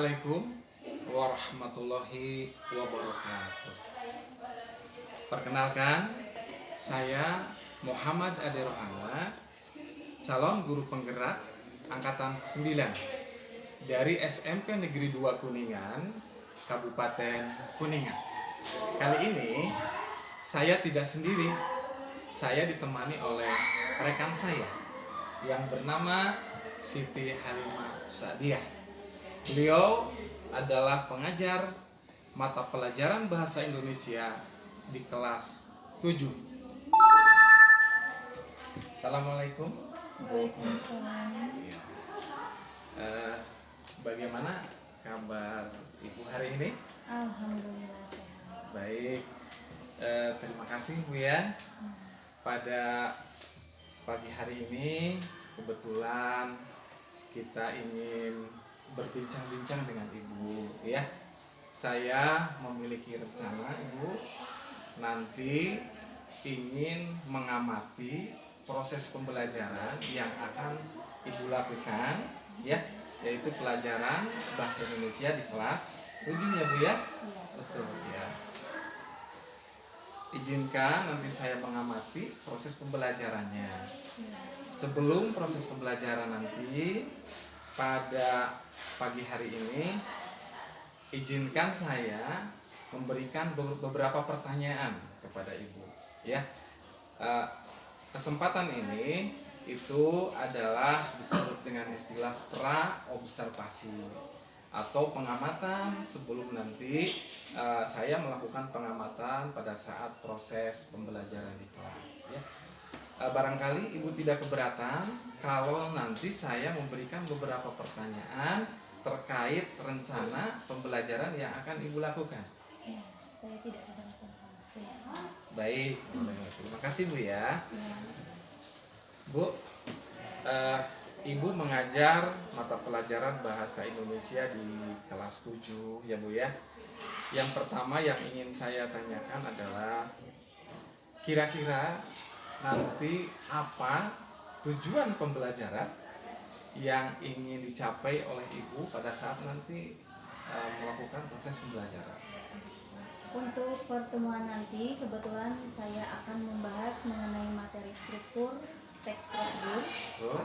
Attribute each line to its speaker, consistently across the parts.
Speaker 1: Assalamualaikum warahmatullahi wabarakatuh. Perkenalkan, saya Muhammad Ade Rohana, calon guru penggerak angkatan 9 dari SMP Negeri 2 Kuningan, Kabupaten Kuningan. Kali ini saya tidak sendiri, saya ditemani oleh rekan saya yang bernama Siti Halimah Sa'diyah. Beliau adalah pengajar mata pelajaran bahasa Indonesia di kelas 7. Assalamualaikum.
Speaker 2: Waalaikumsalam.
Speaker 1: Bagaimana kabar Ibu hari ini?
Speaker 2: Alhamdulillah sehat.
Speaker 1: Baik. Terima kasih Bu ya. Pada pagi hari ini kebetulan kita ingin berbincang-bincang dengan Ibu ya. Saya memiliki rencana Ibu nanti ingin mengamati proses pembelajaran yang akan Ibu lakukan ya, yaitu pelajaran bahasa Indonesia di kelas 7 ya Bu ya. Betul ya. Izinkan nanti saya mengamati proses pembelajarannya. Sebelum proses pembelajaran nanti pada pagi hari ini, izinkan saya memberikan beberapa pertanyaan kepada Ibu ya. Kesempatan ini itu adalah disebut dengan istilah pra-observasi atau pengamatan sebelum nanti saya melakukan pengamatan pada saat proses pembelajaran di kelas ya. Barangkali Ibu tidak keberatan kalau nanti saya memberikan beberapa pertanyaan terkait rencana pembelajaran yang akan Ibu lakukan.
Speaker 2: Ya, saya tidak keberatan.
Speaker 1: Baik, terima kasih Bu ya. Bu, Ibu mengajar mata pelajaran bahasa Indonesia di kelas 7 ya Bu ya. Yang pertama yang ingin saya tanyakan adalah kira-kira nanti apa tujuan pembelajaran yang ingin dicapai oleh Ibu pada saat nanti melakukan proses pembelajaran.
Speaker 2: Untuk pertemuan nanti kebetulan saya akan membahas mengenai materi struktur teks prosedur.
Speaker 1: Betul.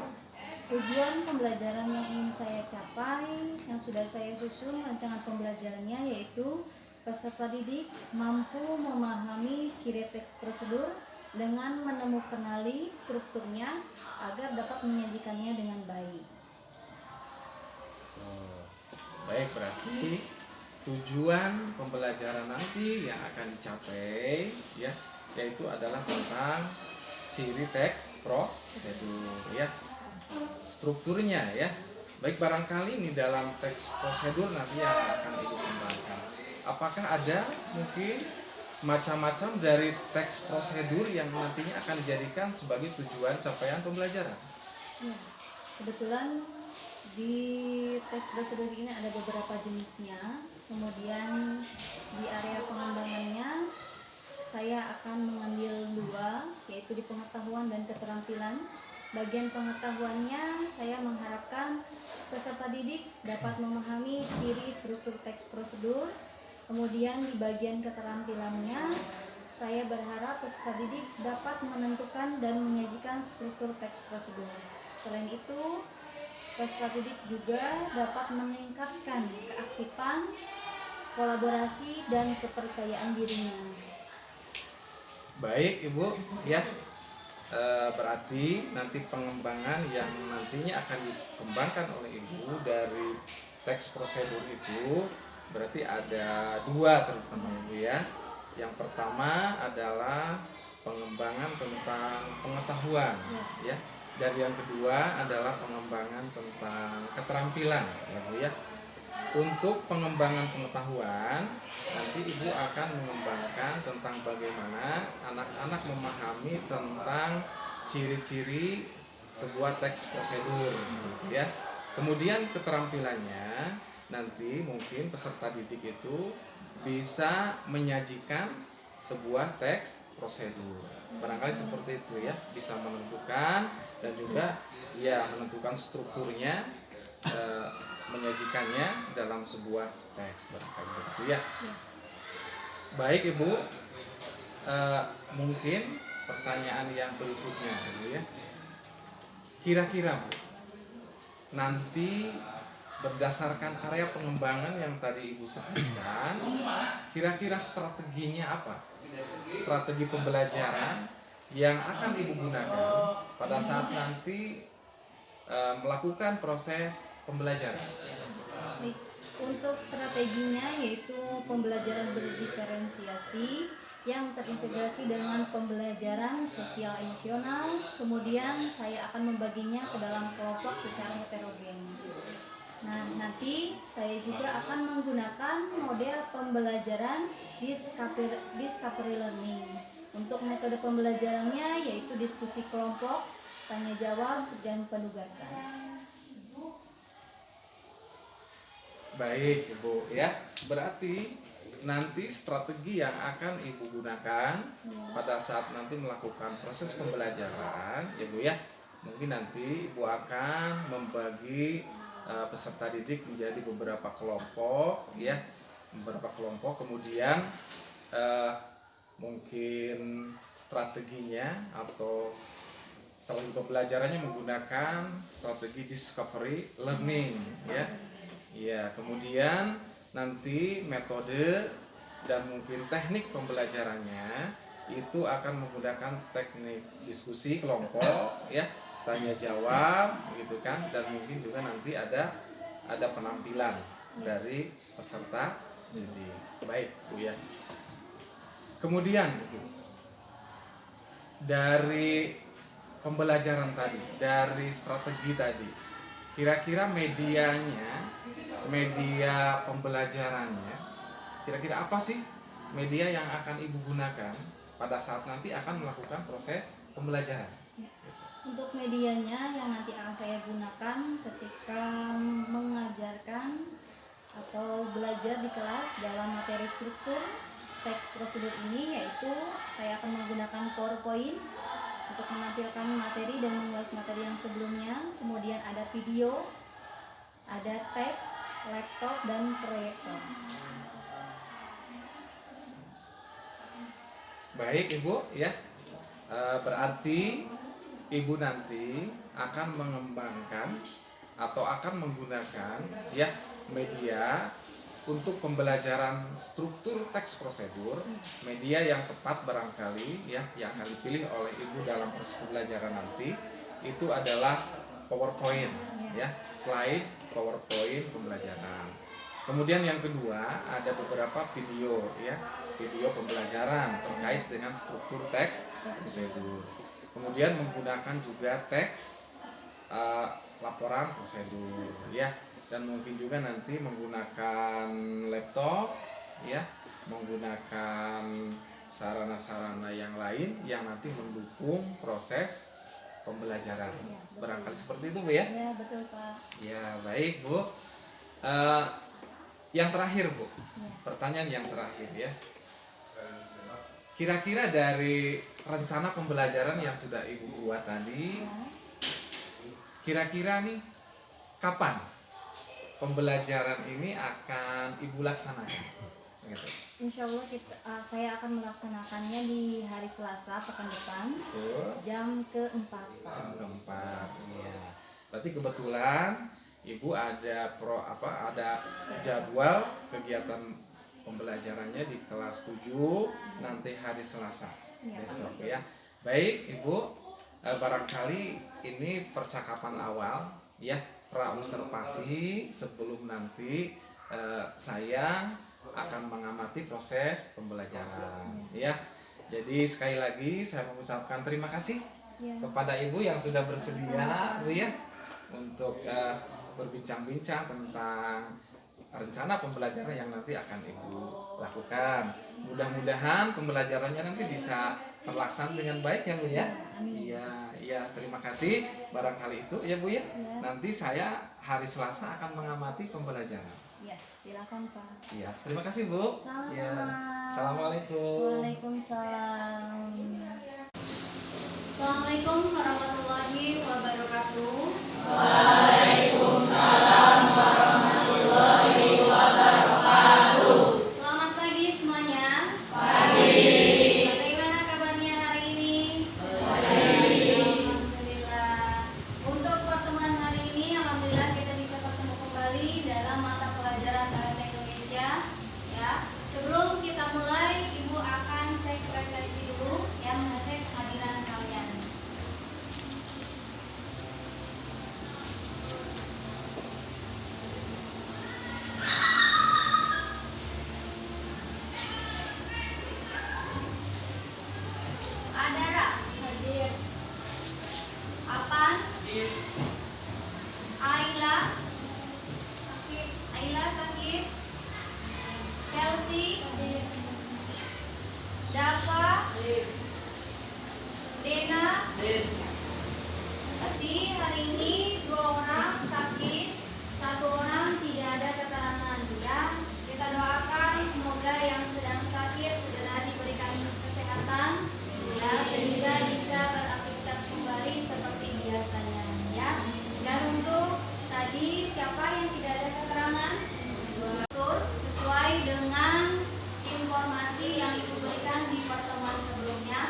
Speaker 2: Tujuan pembelajaran yang ingin saya capai, yang sudah saya susun rancangan pembelajarannya, yaitu peserta didik mampu memahami ciri teks prosedur dengan menemukanali strukturnya agar dapat menyajikannya dengan baik.
Speaker 1: Baik, berarti tujuan pembelajaran nanti yang akan dicapai ya, yaitu adalah tentang ciri teks prosedur ya, strukturnya ya. Baik, barangkali ini dalam teks prosedur nanti yang akan Ibu kembangkan. Apakah ada mungkin macam-macam dari teks prosedur yang nantinya akan dijadikan sebagai tujuan capaian pembelajaran?
Speaker 2: Ya, kebetulan di teks prosedur ini ada beberapa jenisnya. Kemudian di area pengembangannya saya akan mengambil dua, yaitu di pengetahuan dan keterampilan. Bagian pengetahuannya saya mengharapkan peserta didik dapat memahami ciri struktur teks prosedur. Kemudian di bagian keterampilannya, saya berharap peserta didik dapat menentukan dan menyajikan struktur teks prosedur. Selain itu, peserta didik juga dapat meningkatkan keaktifan, kolaborasi, dan kepercayaan dirinya.
Speaker 1: Baik Ibu ya. Berarti nanti pengembangan yang nantinya akan dikembangkan oleh Ibu dari teks prosedur itu berarti ada dua terutama Ibu ya. Yang pertama adalah pengembangan tentang pengetahuan ya. Dan yang kedua adalah pengembangan tentang keterampilan ya Bu ya. Untuk pengembangan pengetahuan nanti Ibu akan mengembangkan tentang bagaimana anak-anak memahami tentang ciri-ciri sebuah teks prosedur ya. Kemudian keterampilannya nanti mungkin peserta didik itu bisa menyajikan sebuah teks prosedur. Barangkali seperti itu ya, bisa menentukan dan juga ya menentukan strukturnya menyajikannya dalam sebuah teks barangkali begitu ya.
Speaker 2: Ya.
Speaker 1: Baik Ibu, mungkin pertanyaan yang berikutnya Ibu ya. Kira-kira Bu, nanti berdasarkan area pengembangan yang tadi Ibu sebutkan, kira-kira strateginya apa? Strategi pembelajaran yang akan Ibu gunakan pada saat nanti melakukan proses pembelajaran.
Speaker 2: Baik. Untuk strateginya yaitu pembelajaran berdiferensiasi yang terintegrasi dengan pembelajaran sosial emosional. Kemudian saya akan membaginya ke dalam kelompok secara heterogen. Nah, nanti saya juga akan menggunakan model pembelajaran discovery learning. Untuk metode pembelajarannya yaitu diskusi kelompok, tanya jawab, dan penugasan.
Speaker 1: Baik Ibu ya, berarti nanti strategi yang akan Ibu gunakan pada saat nanti melakukan proses pembelajaran ya Bu ya, mungkin nanti Ibu akan membagi peserta didik menjadi beberapa kelompok ya, beberapa kelompok, kemudian mungkin strateginya atau strategi pembelajarannya menggunakan strategi discovery learning ya. Ya, kemudian nanti metode dan mungkin teknik pembelajarannya itu akan menggunakan teknik diskusi kelompok ya, tanya jawab gitu kan, dan mungkin juga nanti ada penampilan dari peserta didik. Baik Bu ya. Kemudian dari pembelajaran tadi, dari strategi tadi, kira-kira medianya, media pembelajarannya, kira-kira apa sih media yang akan Ibu gunakan pada saat nanti akan melakukan proses pembelajaran?
Speaker 2: Untuk medianya yang nanti akan saya gunakan ketika mengajarkan atau belajar di kelas dalam materi struktur teks prosedur ini, yaitu saya akan menggunakan PowerPoint untuk menampilkan materi dan mengulas materi yang sebelumnya. Kemudian ada video, ada teks, laptop, dan proyektor.
Speaker 1: Baik Ibu ya, berarti Ibu nanti akan mengembangkan atau akan menggunakan ya media untuk pembelajaran struktur teks prosedur, media yang tepat barangkali ya yang akan dipilih oleh Ibu dalam proses pembelajaran nanti itu adalah PowerPoint ya, slide PowerPoint pembelajaran. Kemudian yang kedua ada beberapa video ya, video pembelajaran terkait dengan struktur teks prosedur. Kemudian menggunakan juga teks laporan prosedur ya, dan mungkin juga nanti menggunakan laptop ya, menggunakan sarana-sarana yang lain yang nanti mendukung proses pembelajaran. Barangkali seperti itu Bu ya?
Speaker 2: Ya, betul Pak.
Speaker 1: Ya, baik Bu. Yang terakhir Bu, pertanyaan yang terakhir ya. Kira-kira dari rencana pembelajaran yang sudah Ibu buat tadi, kira-kira nih kapan pembelajaran ini akan Ibu laksanakan? Gitu.
Speaker 2: Insya Allah saya akan melaksanakannya di hari Selasa pekan depan.
Speaker 1: Betul.
Speaker 2: Jam keempat.
Speaker 1: Jam keempat. Ya. Berarti kebetulan Ibu ada jadwal kegiatan pembelajarannya di kelas 7 nanti hari Selasa besok ya. Baik Ibu, barangkali ini percakapan awal ya, praobservasi sebelum nanti saya akan mengamati proses pembelajaran ya. Jadi sekali lagi saya mengucapkan terima kasih kepada Ibu yang sudah bersedia Bu ya untuk berbincang-bincang tentang rencana pembelajaran yang nanti akan Ibu lakukan. Mudah-mudahan pembelajarannya nanti bisa terlaksana dengan baik ya Bu ya. Iya, terima kasih. Barangkali itu ya Bu ya. Nanti saya hari Selasa akan mengamati pembelajaran.
Speaker 2: Ya, silakan Pak.
Speaker 1: Iya, terima kasih Bu.
Speaker 2: Sama-sama.
Speaker 1: Ya. Assalamualaikum.
Speaker 2: Waalaikumsalam. Assalamualaikum warahmatullahi wabarakatuh.
Speaker 3: Waalaikumsalam warahmatullahi wabarakatuh.
Speaker 2: sakit? Chelsea, Dava, Dena. Berarti hari ini 2 orang sakit, 1 orang tidak ada keterangan ya. Kita doakan semoga yang sedang sakit segera diberikan kesehatan ya, sehingga bisa beraktivitas kembali seperti biasanya ya. Dan untuk tadi siapa yang tidak ada keterangan? Sesuai dengan informasi yang Ibu berikan di pertemuan sebelumnya.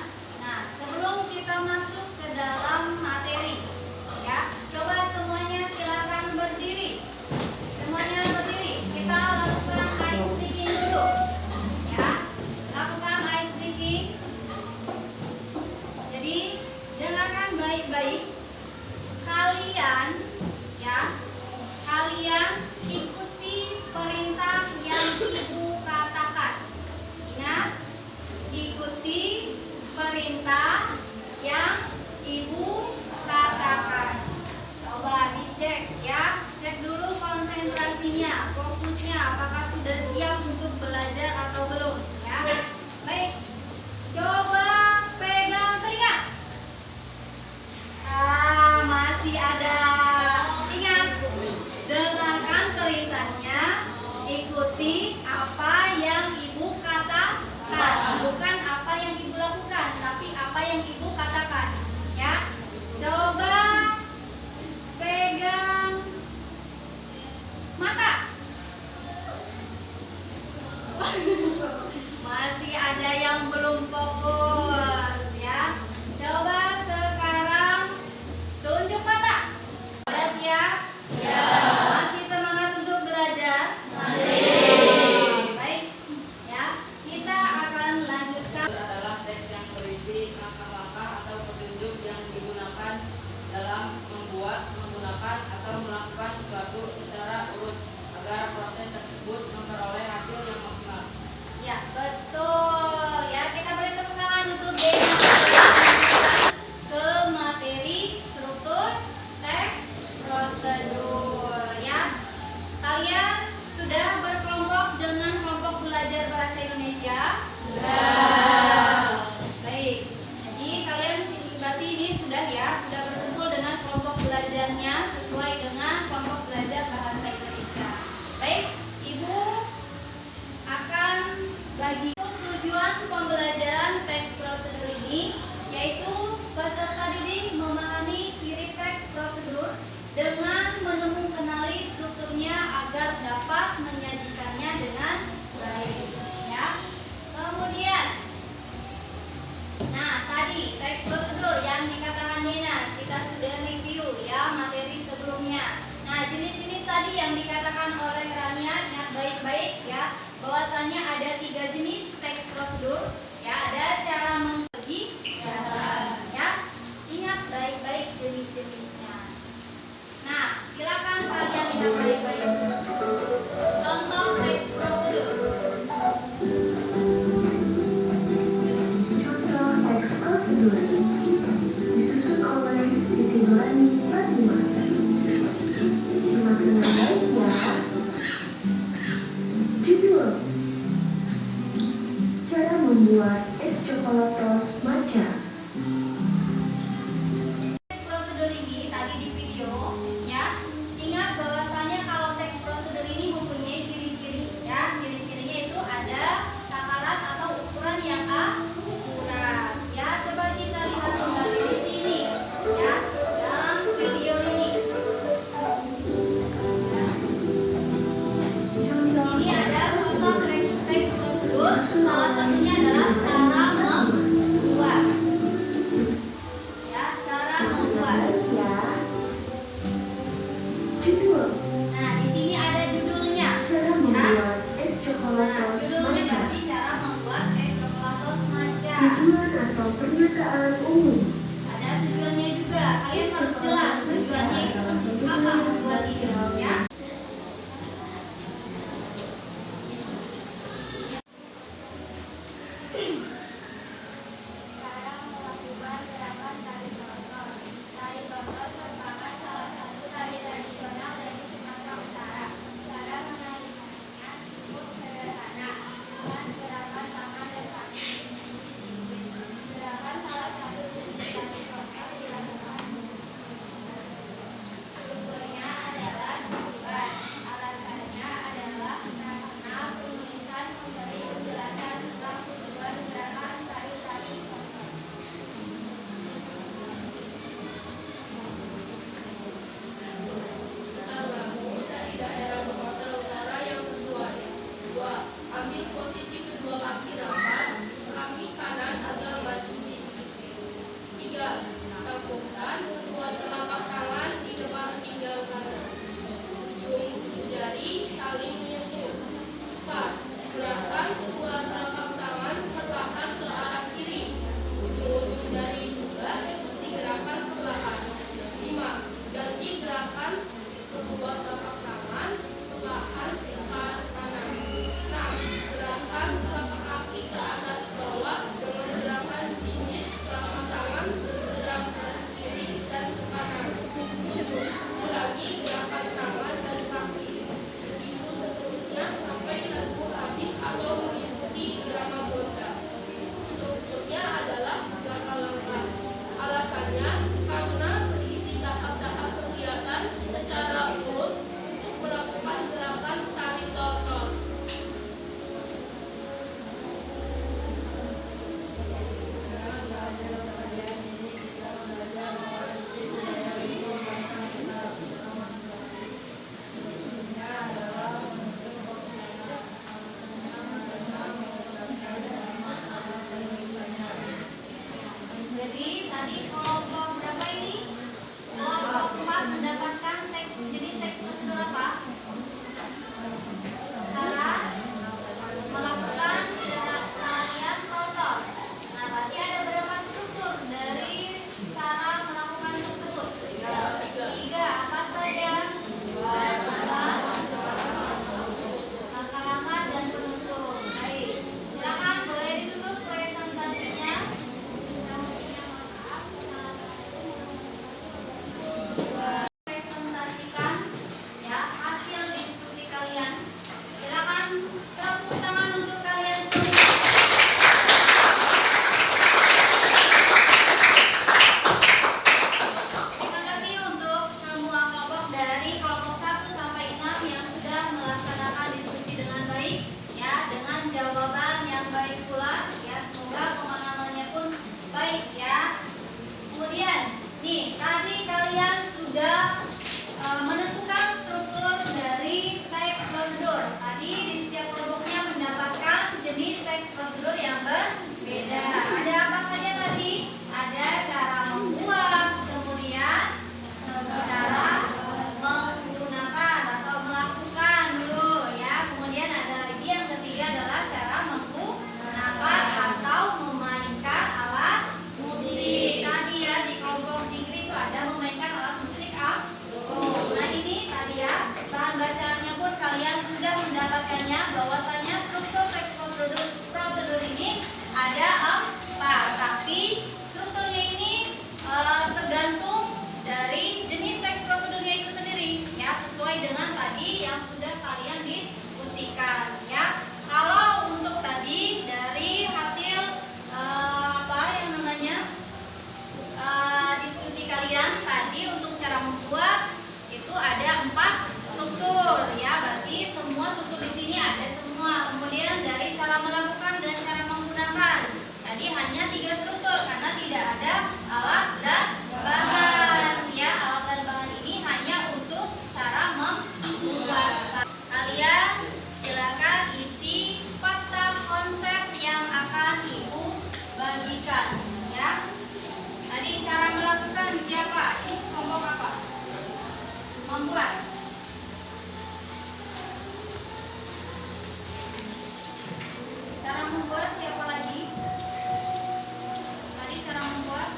Speaker 2: Nah, sebelum kita masuk ke dalam materi ya, coba semuanya silakan berdiri. Semuanya berdiri. Kita lakukan ice breaking dulu. Ya. Lakukan ice breaking. Jadi, dengarkan baik-baik. Kalian ya, kalian ikuti perintah yang Ibu katakan. Ingat, ikuti perintah yang Ibu katakan. Coba dicek ya, cek dulu konsentrasinya, fokusnya, apakah sudah siap untuk belajar atau belum ya. Baik, coba pegang telinga. Masih ada. Ingat, dengarkan perintahnya, ikuti apa yang Ibu katakan, bukan apa yang Ibu lakukan, tapi apa yang Ibu katakan ya. Coba pegang mata. Masih ada yang belum fokus ya. Coba sekarang tunjuk mata. Sudah siap? Masih semangat untuk belajar? Masih. Baik ya, kita akan lanjutkan.
Speaker 3: Adalah teks yang berisi langkah-langkah atau petunjuk yang digunakan dalam membuat, menggunakan, atau melakukan sesuatu secara urut agar proses tersebut memperoleh hasil yang maksimal.
Speaker 2: Ya, betul. Ya, kita beri tepuk tangan untuk Dena ke materi struktur teks prosedur ya. Kalian sudah berkelompok dengan kelompok belajar bahasa Indonesia? Sudah. Baik. Jadi kalian berarti ini sudah ya, sudah berkumpul dengan kelompok belajarnya sesuai dengan kelompok belajar bahasa Indonesia. Baik, Ibu akan bagi tujuan pembelajaran teks prosedur ini, yaitu peserta didik memahami ciri teks prosedur dengan mengenali strukturnya agar dapat menyajikannya dengan baik ya. Kemudian nah, tadi teks prosedur yang dikatakan Dena, kita sudah review ya materi sebelumnya. Nah, jenis-jenis tadi yang dikatakan oleh Rania, ingat baik-baik ya, bahwasanya ada 3 jenis teks prosedur ya, ada cara membagi ya. Ingat baik-baik jenis-jenisnya. Nah, silakan kalian ingat baik-baik. Contoh teks prosedur.
Speaker 4: Contoh teks prosedur disusun oleh Siti Nurani Fatimah. Simak dengan baik ya. Judul: Cara membuat es coklatos matcha.
Speaker 2: Teks prosedur ini tadi di video ya. Ingat bahwasanya kalau teks prosedur ini mempunyai ciri-ciri ya. Ciri-cirinya itu ada takaran atau ukuran yang akurat. Ya, coba kita lihat kembali di sini ya, dalam video ini. Ya. Di sini ada contoh teks prosedur. Salah satunya adalah cara
Speaker 5: Tadi di setiap kelompoknya mendapatkan jenis teks prosedur yang berbeda. Ada apa saja tadi? Ada cara membuat, kemudian cara menggunakan atau melakukan dulu ya. Kemudian ada lagi yang ketiga adalah cara menggunakan atau memainkan alat musik. Tadi ya di kelompok Jikri itu ada memainkan alat musik nah ini tadi ya bahan bacaannya pun kalian sudah mendapatkannya, bahwasanya struktur teks prosedur ini ada 4, tapi strukturnya ini tergantung dari jenis teks prosedurnya itu sendiri ya, sesuai dengan tadi yang sudah kalian diskusikan ya. Kalau untuk tadi dari hasil diskusi kalian tadi, untuk cara membuat itu ada 4 struktur ya, berarti semua struktur di sini ada semua. Kemudian dari cara melakukan dan cara menggunakan tadi hanya 3 struktur karena tidak ada alat dan bahan ya. Alat dan bahan ini hanya untuk cara membuat. Kalian silakan isi fakta konsep yang akan ibu bagikan ya. Tadi cara melakukan siapa? Ini kelompok apa? Membuat. Cara membuat siapa lagi? Tadi cara membuat.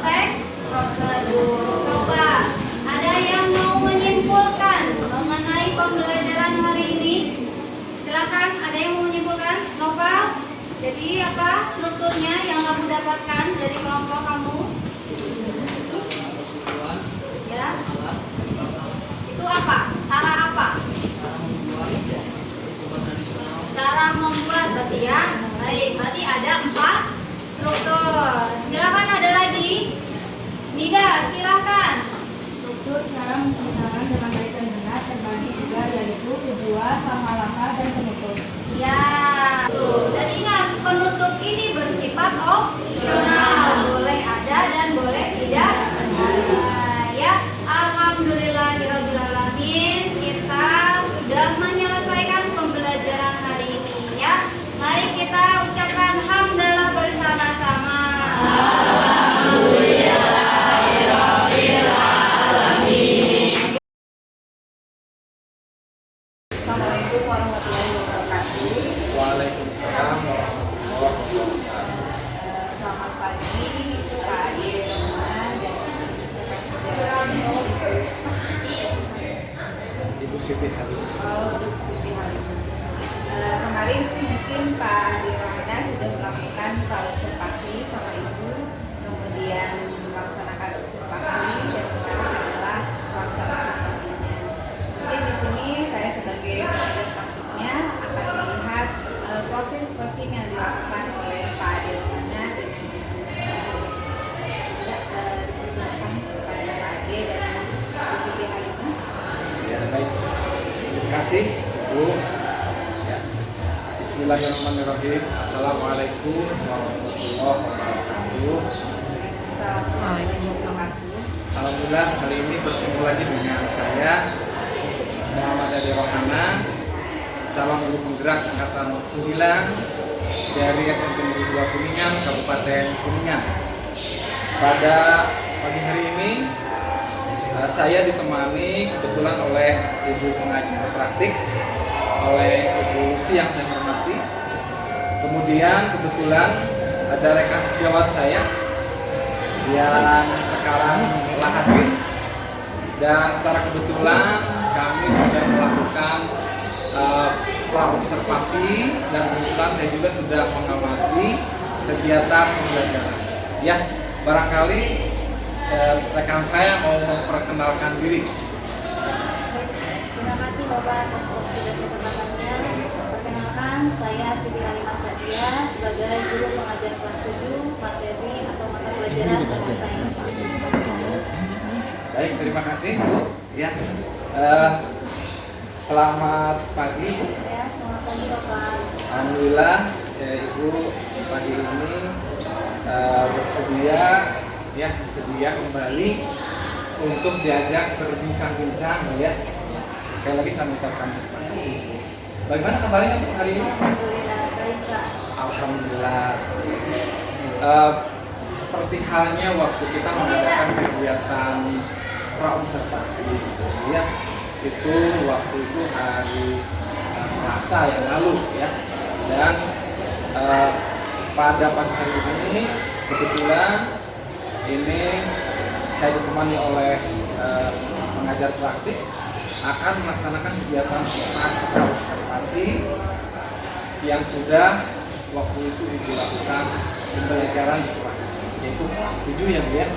Speaker 5: Teks prosedur. Coba ada yang mau menyimpulkan mengenai pembelajaran hari ini? Silakan, ada yang mau menyimpulkan? Nova, jadi apa strukturnya yang kamu dapatkan dari kelompok kamu? Ya. Itu apa? Cara apa? Cara membuat berarti ya. Baik, berarti ada 4 struktur. Silakan, ada lagi. Nida, silakan.
Speaker 6: Struktur cara menggunakan dengan baik dan benar terbagi juga, yaitu tujuan, langkah-langkah, dan penutup.
Speaker 5: Ya. Dan ingat, penutup ini bersifat opsional. Boleh ada dan boleh tidak ada. Ya. Alhamdulillahirobbilalamin, kita sudah menyelesaikan pembelajaran hari ini ya. Mari kita ucapkan hamdalah bersama-sama.
Speaker 6: Assalamualaikum warahmatullahi wabarakatuh.
Speaker 1: Waalaikumsalam warahmatullahi wabarakatuh.
Speaker 6: Selamat pagi Pak Ade, Roman, dan rekan sejarah.
Speaker 1: Ibu Siti Halim.
Speaker 6: Ibu Siti Halim. Kemarin mungkin Pak Ade Roman sudah melakukan observasi sama Ibu, kemudian melaksanakan observasi, dan sekarang adalah masa observasinya. Mungkin di sini saya sebagai pengajar praktiknya akan melihat proses coaching yang dilakukan oleh Pak Ade Roman dan Ibu dipersilakan kepada Pak Ade dan Ibu Siti Halim.
Speaker 1: Ya, baik. Terima kasih, Ibu. Ya. Bismillahirrahmanirrahim. Assalamualaikum warahmatullahi wabarakatuh.
Speaker 6: Assalamualaikum warahmatullahi wabarakatuh.
Speaker 1: Alhamdulillah kali ini bertemu lagi dengan saya Muhammad Ade Rohana, calon guru penggerak angkatan 9 dari SMP Negeri 2 Kuningan, Kabupaten Kuningan. Pada pagi hari ini saya ditemani kebetulan oleh ibu pengajar praktik, oleh Ibu Lucy yang saya hormati. Kemudian kebetulan ada rekan sejawat saya yang sekarang telah hadir, dan secara kebetulan kami sudah melakukan pra-observasi, dan kebetulan saya juga sudah mengamati kegiatan pembelajaran. Ya, barangkali rekan saya mau memperkenalkan diri.
Speaker 2: Terima kasih Bapak atas waktu dan kesempatannya. Perkenalkan, saya Siti Halimah Syadiah sebagai guru pengajar kelas 7 materi atau mata pelajaran bahasa Indonesia.
Speaker 1: Baik, terima kasih. Ya, selamat pagi.
Speaker 2: Ya, selamat pagi Bapak.
Speaker 1: Alhamdulillah, Ibu pagi ini bersedia kembali untuk diajak berbincang-bincang ya. Sekali lagi saya mengucapkan terima kasih. Bagaimana kabarnya Bu hari ini?
Speaker 2: Alhamdulillah baik Pak.
Speaker 1: Alhamdulillah. Seperti halnya waktu kita mengadakan kegiatan praobservasi ya, itu waktu itu hari Selasa yang lalu ya, dan pada pagi hari ini kebetulan ini saya ditemani oleh pengajar praktik akan melaksanakan kegiatan pasca observasi yang sudah waktu itu dilakukan pembelajaran di kelas, yaitu kelas 7 ya Bu ya.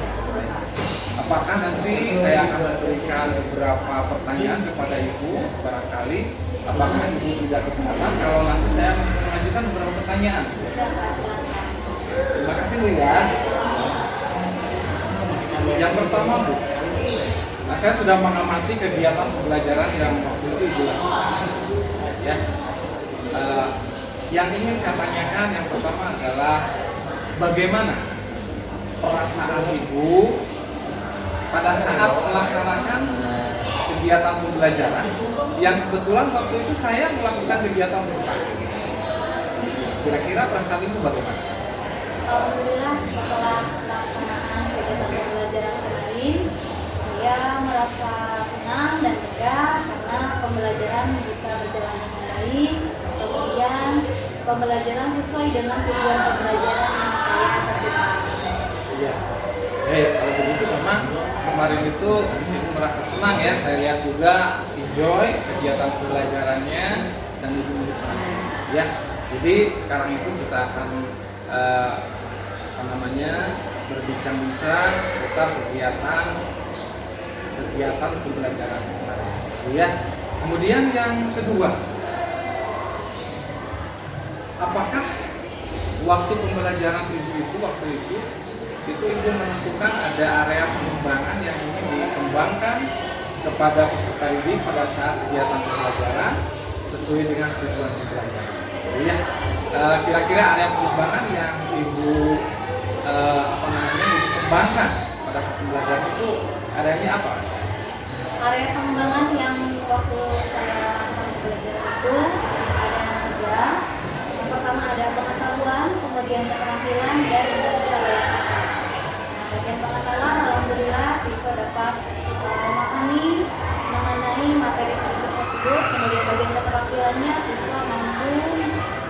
Speaker 1: Apakah nanti saya akan memberikan beberapa pertanyaan kepada Ibu, barangkali apakah Ibu tidak keberatan kalau nanti saya mengajukan beberapa pertanyaan? Terima kasih Bu ya. Yang pertama Bu, nah, saya sudah mengamati kegiatan pembelajaran yang waktu itu Ibu lakukan ya. Yang ingin saya tanyakan yang pertama adalah bagaimana perasaan Ibu pada saat melaksanakan kegiatan pembelajaran yang kebetulan waktu itu saya melakukan kegiatan observasi. Kira-kira perasaan Ibu bagaimana?
Speaker 2: Alhamdulillah setelah pelaksanaan kegiatan pembelajaran kemarin, saya merasa senang dan lega karena pembelajaran bisa berjalan dengan baik. Kemudian pembelajaran sesuai dengan tujuan pembelajaran yang saya tentukan.
Speaker 1: Iya. Kalau begitu sama kemarin itu Ibu merasa senang ya. Saya lihat juga enjoy kegiatan pembelajarannya dan Ibu menikmati. Ya. Jadi sekarang itu kita akan berbincang-bincang seputar kegiatan pembelajaran kemarin. Ya. Kemudian yang kedua, apakah waktu pembelajaran Ibu itu waktu itu Ibu menentukan ada area pengembangan yang ingin dikembangkan kepada peserta didik pada saat kegiatan pembelajaran sesuai dengan tujuan pembelajaran? Ya, kira-kira area pengembangan yang Ibu dikembangkan pada saat pembelajaran itu adanya apa?
Speaker 2: Area pengembangan yang waktu saya belajar itu ada 3. Yang pertama ada pengetahuan, kemudian keterampilan, dan kebiasaan. Bagian pengetahuan, alhamdulillah siswa dapat memahami mengenai materi struktur tersebut. Kemudian bagian keterampilannya siswa mampu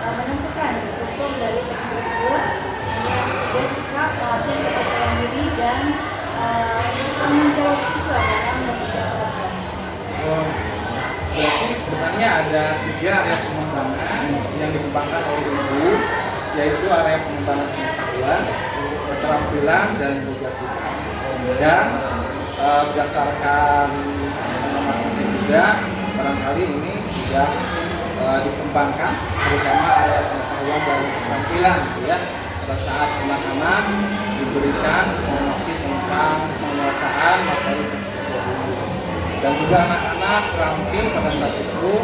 Speaker 2: menentukan struktur dari teks tersebut. Kemudian yang ketiga sikap, latihan kepercayaan diri, dan tanggung jawab siswa dalam mengerjakan program.
Speaker 1: Berarti sebenarnya ada 3 area pengembangan yang dikembangkan oleh Ibu, yaitu area pengembangan pengetahuan, keterampilan, dan juga sikap. Dan berdasarkan pengalaman saya juga, barangkali ini sudah dikembangkan, terutama area pengetahuan dan keterampilan, gitu ya. Pada saat anak-anak diberikan informasi tentang penguasaan materi teks tersebut, dan juga anak-anak terampil pada saat itu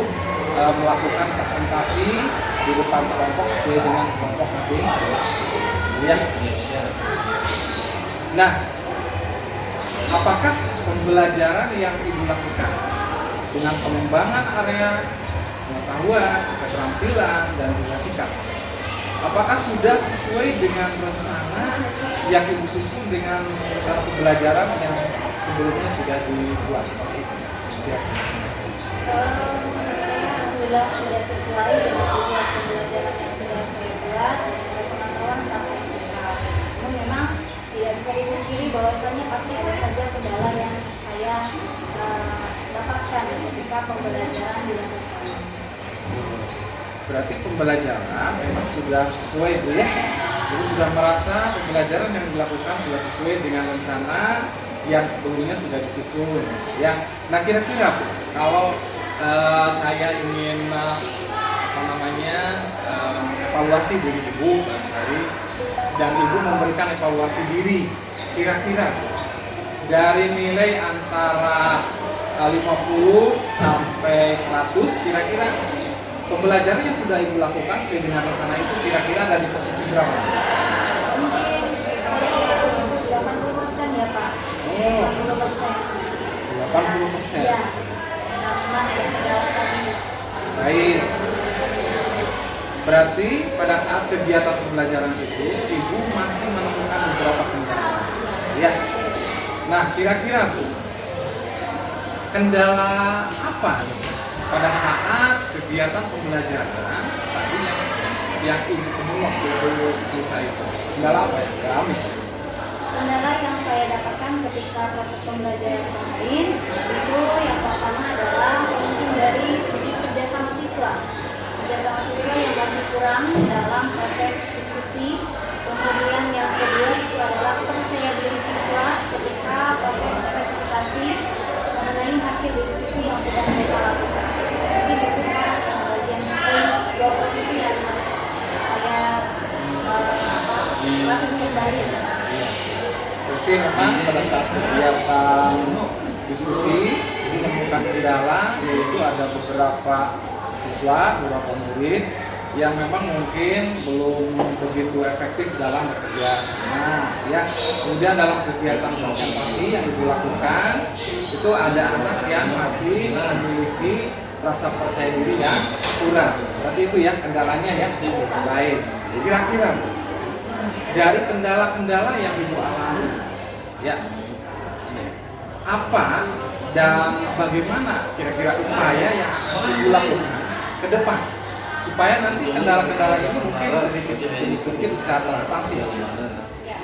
Speaker 1: melakukan presentasi di depan kelompok sesuai dengan kelompok masing-masing. Ya. Nah, apakah pembelajaran yang Ibu lakukan dengan pengembangan area pengetahuan, keterampilan, dan juga sikap, apakah sudah sesuai dengan rencana yang Ibu susun dengan rencana pembelajaran yang sebelumnya sudah dibuat? Ya.
Speaker 2: Alhamdulillah sudah sesuai dengan tujuan pembelajaran yang sudah saya buat, dari pengetahuan sampai sikap. Namun memang tidak bisa dipungkiri bahwasanya pasti ada saja kendala yang saya dapatkan ketika pembelajaran dilakukan.
Speaker 1: Berarti pembelajaran memang sudah sesuai Bu ya. Jadi sudah merasa pembelajaran yang dilakukan sudah sesuai dengan rencana yang sebelumnya sudah disusun ya. Nah, kira-kira Bu, kalau saya ingin evaluasi diri Ibu barangkali, dan Ibu memberikan evaluasi diri, kira-kira dari nilai antara 50 sampai 100, kira-kira pembelajaran yang sudah Ibu lakukan sesuai dengan rencana itu kira-kira ada di posisi berapa?
Speaker 2: Mungkin 80% ya Pak.
Speaker 1: Oh, Oh,
Speaker 2: 80%.
Speaker 1: 80%.
Speaker 2: Ya, karena ada kendala tadi.
Speaker 1: Baik. Berarti pada saat kegiatan pembelajaran itu ibu masih menemukan beberapa kendala. Ya. Nah, kira-kira Bu, kendala apa nih pada saat kegiatan pembelajaran tadi yang ibu temui waktu bisa itu? Kendala apa ya? Kami.
Speaker 2: Kendala yang saya dapatkan ketika proses pembelajaran kemarin itu yang pertama adalah mungkin dari segi kerjasama siswa yang masih kurang dalam proses diskusi. Kemudian yang kedua itu adalah percaya diri siswa ketika proses presentasi mengenai hasil diskusi yang sudah mereka lakukan. Jadi itu yang bagian poin itu yang harus saya latih kembali.
Speaker 1: Oke, memang pada saat kegiatan diskusi ini menemukan kendala, yaitu ada beberapa siswa, beberapa murid yang memang mungkin belum begitu efektif dalam bekerja sama, ya. Kemudian dalam kegiatan presentasi yang ibu lakukan itu ada anak yang masih memiliki rasa percaya diri yang kurang. Berarti itu ya kendalanya ya. Baik. Kira-kira dari kendala-kendala yang ibu alami, ya, apa dan bagaimana kira-kira upaya yang akan ibu lakukan ke depan supaya nanti kendala-kendala itu mungkin sedikit demi sedikit bisa teratasi?
Speaker 2: Ya,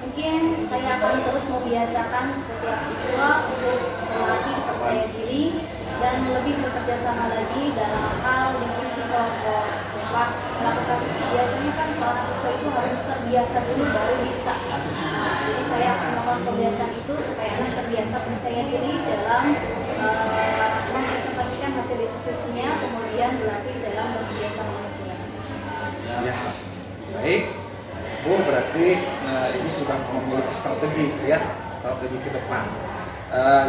Speaker 2: mungkin saya akan terus membiasakan setiap siswa untuk melatih percaya diri dan lebih bekerja sama lagi dalam hal diskusi kelompok. Melakukan biasanya kan seorang siswa itu harus terbiasa dulu baru bisa. Jadi saya akan melakukan kebiasaan itu supaya anak terbiasa percaya diri dalam mempresentasikan hasil diskusinya, kemudian berlatih dalam bekerja sama juga.
Speaker 1: Ya, baik. Bu, berarti ini sudah memiliki strategi ya, strategi ke depan,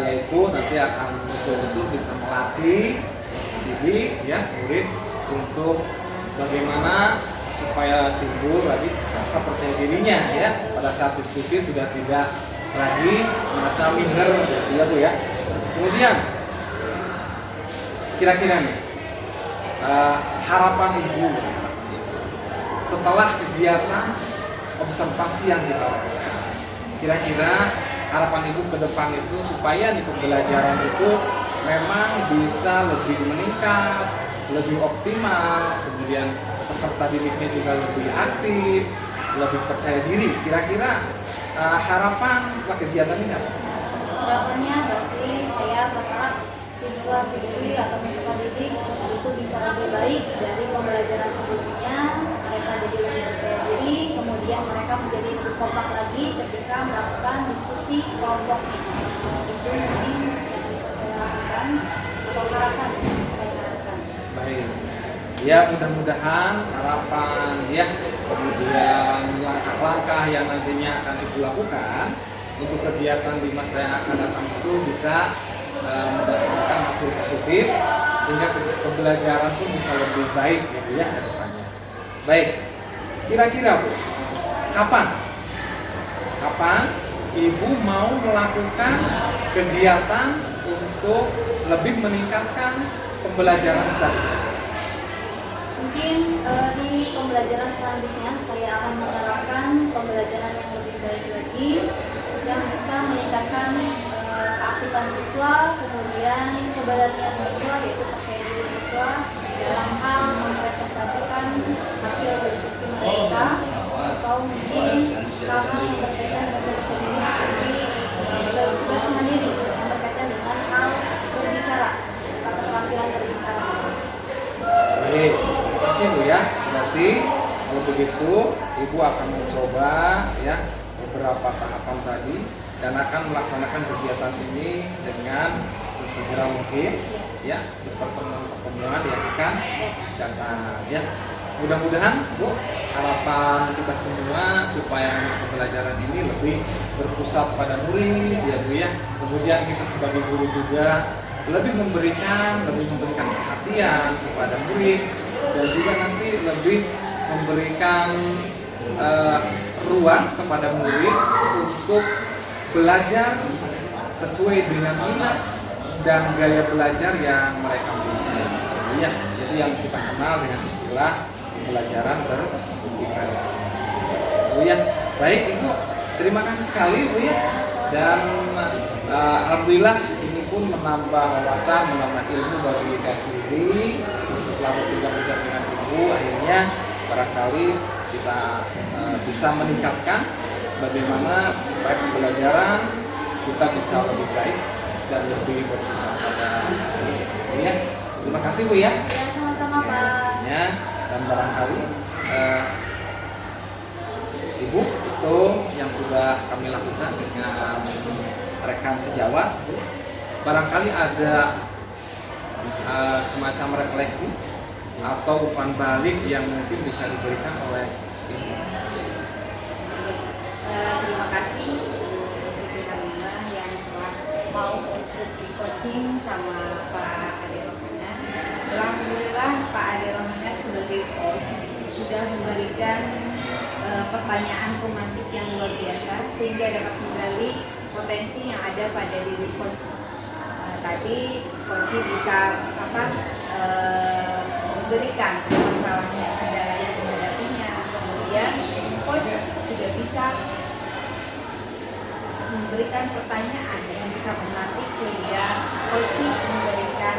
Speaker 1: yaitu nanti akan betul-betul bisa melatih diri ya murid untuk bagaimana supaya timbul lagi rasa percaya dirinya ya pada saat diskusi, sudah tidak lagi merasa minder ya Bu ya. Kemudian kira-kira nih harapan ibu setelah kegiatan observasi yang kita lakukan, kira-kira harapan ibu ke depan itu supaya di pembelajaran itu memang bisa lebih meningkat, lebih optimal, kemudian peserta didiknya juga lebih aktif, lebih percaya diri. Kira-kira harapan setelah kegiatan ini apa?
Speaker 2: Harapannya berarti saya berharap siswa-siswi atau peserta didik itu bisa lebih baik dari pembelajaran sebelumnya. Mereka jadi lebih percaya diri, kemudian mereka menjadi lebih kompak lagi ketika melakukan diskusi kelompok. Itu mungkin yang bisa saya lakukan atau harapkan.
Speaker 1: Baik. Ya, mudah-mudahan harapan ya, kemudian langkah-langkah yang nantinya akan ibu lakukan untuk kegiatan di masa yang akan datang itu bisa mendatangkan hasil positif sehingga pembelajaran pun bisa lebih baik gitu ya ke depannya. Baik. Kira-kira Bu, kapan ibu mau melakukan kegiatan untuk lebih meningkatkan pembelajaran tadi?
Speaker 2: Mungkin di pembelajaran selanjutnya saya akan menerapkan pembelajaran yang lebih baik lagi yang bisa meningkatkan keaktifan siswa, kemudian keberanian siswa yaitu percaya diri siswa dalam hal mempresentasikan hasil diskusi mereka, atau mungkin karena yang berkaitan dengan percaya diri seperti tugas mandiri yang berkaitan dengan hal berbicara atau keterampilan berbicara.
Speaker 1: Baik, terima kasih Bu ya. Berarti kalau begitu ibu akan mencoba ya beberapa tahapan tadi dan akan melaksanakan kegiatan ini dengan sesegera mungkin ya di pertemuan yang akan datang ya. Mudah-mudahan Bu, harapan kita semua supaya pembelajaran ini lebih berpusat pada murid ya Bu ya. Kemudian kita sebagai guru juga lebih memberikan perhatian kepada murid dan juga nanti lebih memberikan ruang kepada murid untuk belajar sesuai dengan minat dan gaya belajar yang mereka miliki. Ya, jadi yang kita kenal dengan istilah pembelajaran terintegrasi. Bu ya, baik Ibu, terima kasih sekali Bu ya. Dan alhamdulillah ini pun menambah wawasan, menambah ilmu bagi saya sendiri. Setelah berbincang-bincang dengan Ibu, akhirnya barangkali kita bisa meningkatkan bagaimana supaya pembelajaran kita bisa lebih baik dan lebih berpusat pada ini ya. Terima kasih Bu ya.
Speaker 2: Ya, sama-sama Pak.
Speaker 1: Ya, dan barangkali Ibu itu yang sudah kami lakukan dengan rekan sejawat, barangkali ada semacam refleksi atau umpan balik yang mungkin bisa diberikan oleh Ibu.
Speaker 6: Terima kasih Siti Halimah yang telah mau untuk di coaching sama Pak Ade Rohana. Alhamdulillah Pak Ade Rohana sebagai coach sudah memberikan pertanyaan pemantik yang luar biasa sehingga dapat menggali potensi yang ada pada diri coach. Tadi coach bisa memberikan masalahnya, kendala yang dihadapinya, kemudian coach juga bisa memberikan pertanyaan yang bisa menarik sehingga coach memberikan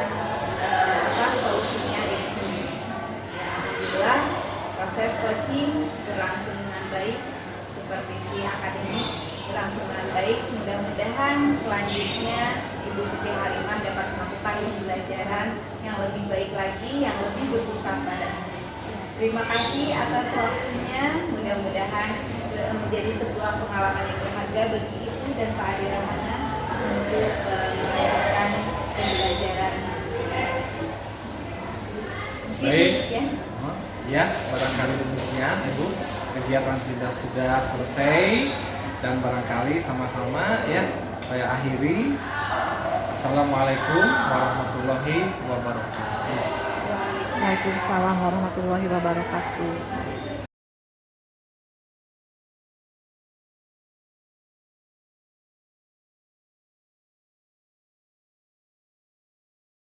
Speaker 6: solusinya dari sini. Alhamdulillah proses coaching berlangsung dengan baik, supervisi akademik berlangsung dengan baik. Mudah-mudahan selanjutnya Ibu Siti Halimah dapat melakukan pembelajaran yang lebih baik lagi, yang lebih berpusat pada. Terima kasih atas waktunya. Mudah-mudahan menjadi sebuah pengalaman yang berharga bagi Ibu dan Pak Ade Rohana untuk melanjutkan pembelajaran mahasiswa.
Speaker 1: Baik.
Speaker 6: Ya.
Speaker 1: Ya, barangkali demikian Ibu, kegiatan sudah selesai dan barangkali sama-sama ya saya akhiri. Assalamualaikum warahmatullahi wabarakatuh.
Speaker 7: Waalaikumsalam warahmatullahi wabarakatuh.